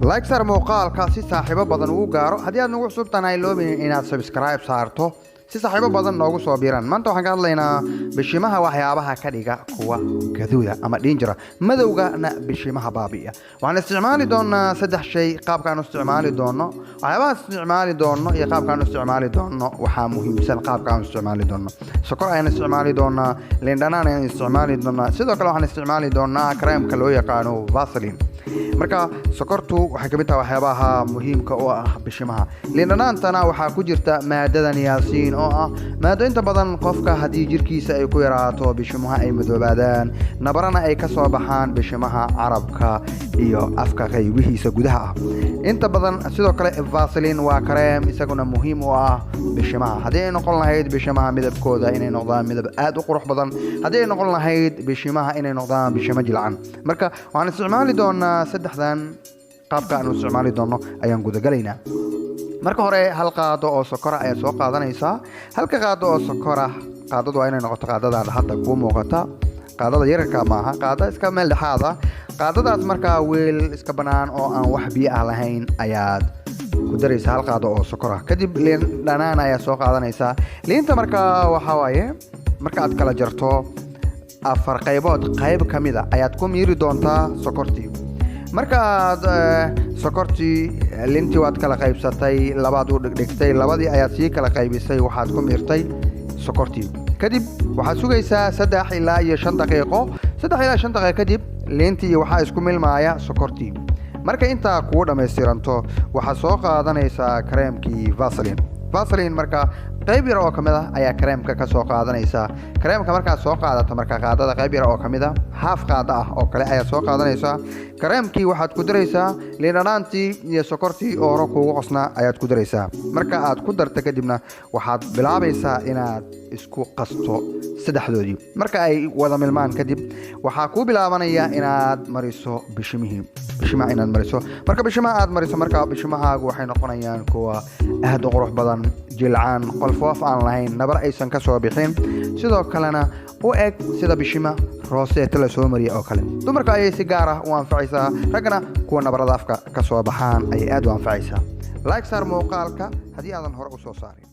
لايك صار موقالka si saaxiibo badan uu gaaro hadii aad nagu cusubtahay loobin inaad subscribe saarto si saaxiibo badan noogu soo biiran maanta waxaan ka hadlaynaa bishimaha waxyaabaha ka dhiga kuwa gaduuda ama danger madowgana bishimaha baabiya waxaan isticmaali doonaa saddex shay qaabkaan u isticmaali doono waxyaabaha isticmaali doono iyo qaabkaan u isticmaali doono waxa muhiimsan qaabkaan u isticmaali doono sokor ayaan isticmaali doonaa liin dhanaan ayaan isticmaali doonaa sidoo kale waxaan isticmaali doonaa kareemka loo yaqaano Vaseline marka sokortu waxay ka mid tahay waxyaabaha muhiimka u ah bishimaha liin dhanaantana waxa ku jirta maadada niacin oo ah maado inta badan qofka hadii jirkiisa ay ku yaraato bishimaha ay madoobaadaan nabarana ay ka soo baxaan bishimaha carabka iyo afka qaybihiisa gudaha ah inta badan sidoo kale Vaseline waa kareem isaguna muhiim u ah bishimaha hadii ay noqon lahayd bishimaha midabkooda inay noqdaan midab aad u qurux badan hadii ay noqon lahayd bishimaha inay noqdaan bishimo jilcan marka waxaan isticmaali doonaa saddexdan qaabka aan u isticmaali doono ayaan guda galaynaa marka hore hal qaado oo sokor ah ayaa soo qaadanaysa halka qaado oo sokor ah qaadadu waa inay noqoto qaadada hadda ku muuqata qaadada yarka maaha qaada iska meel dhaxaada qaadadaas marka weel iska banaan oo aan wax biyo ah lahayn ayaad ku daraysa hal qaado oo sokor ah kadib liin dhanaan ayaa soo qaadanaysa liinta marka waxa waaye marka aad kala jarto afar qaybood qayb kamida ayaad ku miiri doontaa sokortii marka aad sokortii lintii waad kala qaybsatay labaad u dhigtay labadii ayaad sii kala qaybisay waxaad ku miirtay sokortii kadib waxaad sugaysaa 3 ilaa 5 daqiiqo 3 ilaa 5 daqiiqo kadib lintii waxa isku milmaaya sokortii marka inta ku dhameystiranto waxa soo qaadanaysaa kareemkii Vaseline marka qayb yar oo kamid ah ayaa kareemka ka soo qaadanaysa kareemka marka soo qaadato marka qaadada qayb yar oo kamid ah half qaada ah oo kale ayaa soo qaadanaysa kareemkii waxaad ku daraysaa liin dhanaantii iyo sokortii oo hore kugu qosna ayaad ku daraysaa marka aad ku darto kadibna waxaad bilaabaysaa inaad isku qasto saddexdoodii marka ay wada milmaan kadib waxa ku bilaabanaya inaad mariso bishimaha inaad mariso marka bishimaha aad mariso marka bishimahaagu waxay noqonayaan kuwa aad u qurux badan jilcaan qolfoof aan lahayn nabar aysan ka soo bixin sidoo kalena u eg sida bishima rooseeta la soo mariyo oo kale dumarka ayay si gaar ah u anfacaysaa ragana kuwa nabarada afka ka soo baxaan ay aad u anfacaysaa like saar muuqaalka hadii aadan hore u soo saarin